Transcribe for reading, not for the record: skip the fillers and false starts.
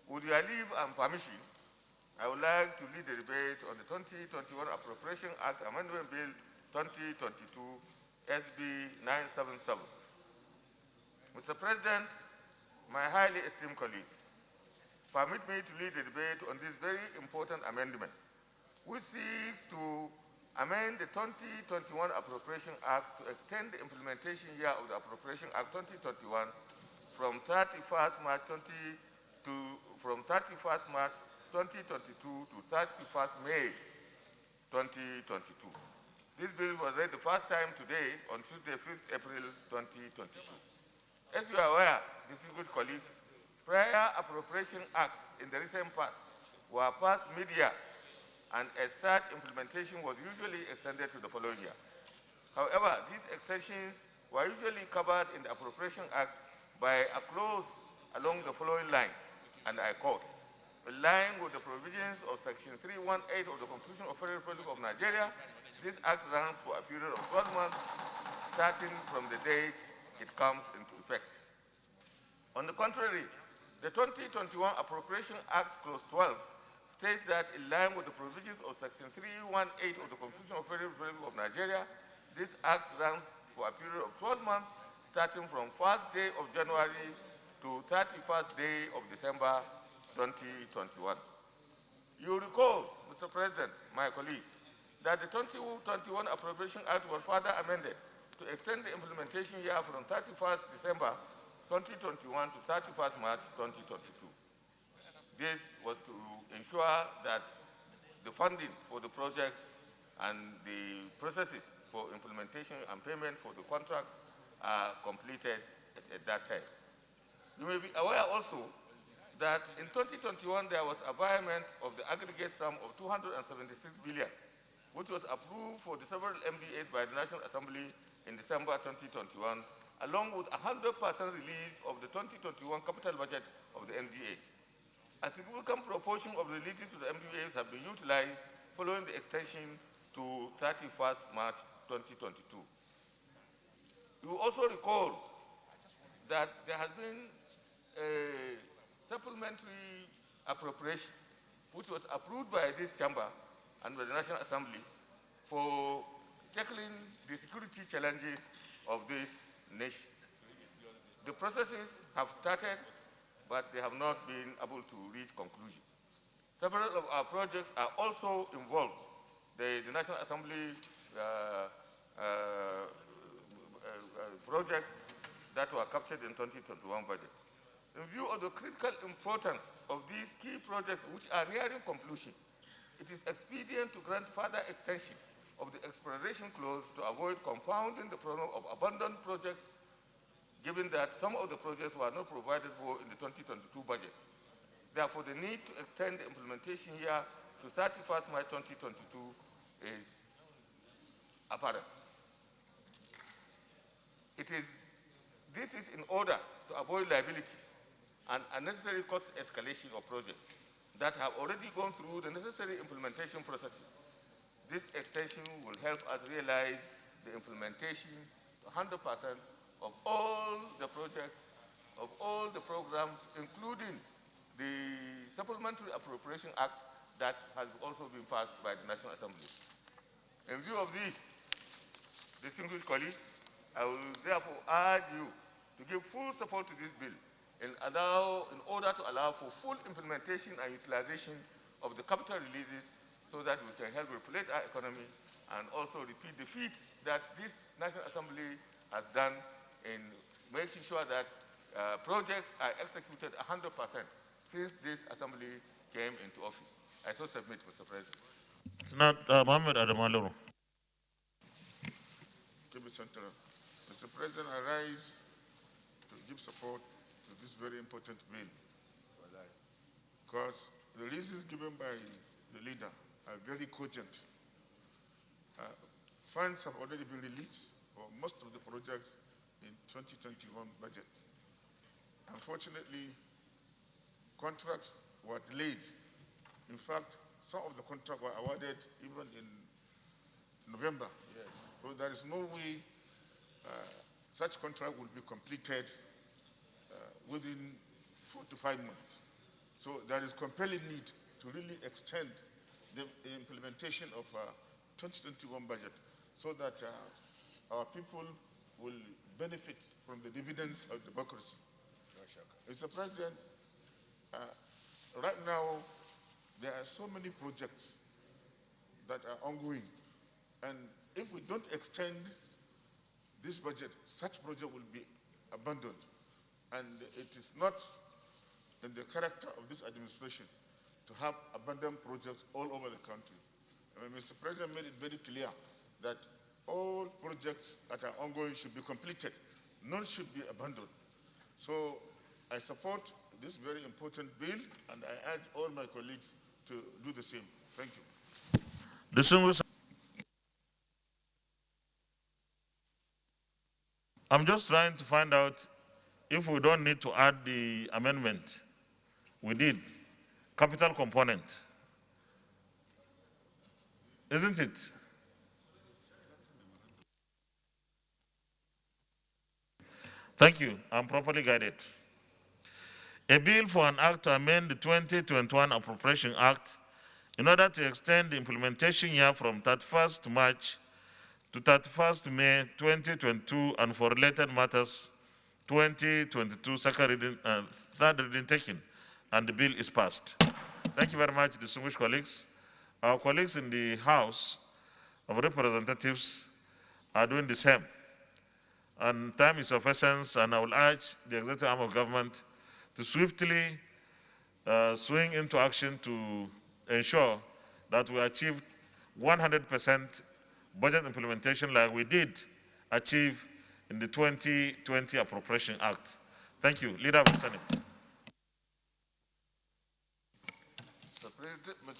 With your leave and permission, I would like to lead the debate on the 2021 Appropriation Act Amendment Bill 2022 SB 977. Mr. President, my highly esteemed colleagues, permit me to lead the debate on this very important amendment, which seeks to amend the 2021 Appropriation Act to extend the implementation year of the Appropriation Act 2021 from 31st March 2022 to 31st May 2022. This bill was read the first time today on Tuesday, 5th April 2022. As you are aware, distinguished colleagues, prior appropriation acts in the recent past were passed mid-year, and as such, implementation was usually extended to the following year. However, these extensions were usually covered in the Appropriation Act by a clause along the following line, and I quote, "In line with the provisions of Section 318 of the Constitution of the Federal Republic of Nigeria, this Act runs for a period of 12 months, starting from the date it comes into effect." On the contrary, the 2021 Appropriation Act Clause 12 states that in line with the provisions of Section 318 of the Constitution of the Federal Republic of Nigeria, this Act runs for a period of 12 months, starting from 1st day of January to 31st day of December 2021. You recall, Mr. President, my colleagues, that the 2021 Appropriation Act was further amended to extend the implementation year from 31st December 2021 to 31st March 2022. This was to ensure that the funding for the projects and the processes for implementation and payment for the contracts are completed at that time. You may be aware also that in 2021 there was a virement of the aggregate sum of 276 billion, which was approved for the several MDAs by the National Assembly in December 2021, along with 100% release of the 2021 capital budget of the MDAs. A significant proportion of the releases to the MDAs have been utilized following the extension to 31st March 2022. You will also recall that there has been a supplementary appropriation which was approved by this chamber and by the National Assembly for tackling the security challenges of this nation. The processes have started, but they have not been able to reach conclusion. Several of our projects are also involved. The National Assembly projects that were captured in 2021 budget. In view of the critical importance of these key projects which are nearing completion, it is expedient to grant further extension of the expiration clause to avoid confounding the problem of abandoned projects, given that some of the projects were not provided for in the 2022 budget. Therefore, the need to extend the implementation year to 31st March 2022 is apparent. This is in order to avoid liabilities and unnecessary cost escalation of projects that have already gone through the necessary implementation processes. This extension will help us realize the implementation to 100% of all the projects, of all the programs, including the Supplementary Appropriation Act that has also been passed by the National Assembly. In view of this, distinguished colleagues, I will therefore urge you to give full support to this bill in order to allow for full implementation and utilization of the capital releases so that we can help replicate our economy and also repeat the feat that this National Assembly has done in making sure that projects are executed 100% since this Assembly came into office. I so submit, Mr. President. Mohammed Adamaloro. Mr. President, I rise to give support to this very important bill because the reasons given by the leader are very cogent. Funds have already been released for most of the projects in 2021 budget. Unfortunately, contracts were delayed. In fact, some of the contracts were awarded even in November. Yes. So there is no way such contract will be completed within 4 to 5 months. So there is compelling need to really extend the implementation of 2021 budget so that our people will benefit from the dividends of democracy. Mr. President, right now there are so many projects that are ongoing, and if we don't extend this budget, such project will be abandoned, and it is not in the character of this administration to have abandoned projects all over the country. Mr. President made it very clear that all projects that are ongoing should be completed. None should be abandoned. So I support this very important bill, and I urge all my colleagues to do the same. Thank you. Distinguished. I'm just trying to find out if we don't need to add the amendment. We did. Capital component. Isn't it? Thank you. I'm properly guided. A bill for an act to amend the 2021 Appropriation Act in order to extend the implementation year from 31st March to 31st May 2022 and for related matters 2022, third reading taken, and the bill is passed. Thank you very much, distinguished colleagues. Our colleagues in the House of Representatives are doing the same. And time is of essence, and I will urge the executive arm of government to swiftly swing into action to ensure that we achieve 100% budget implementation like we did achieve in the 2020 Appropriation Act. Thank you. Leader of the Senate. Mr. President, Mr.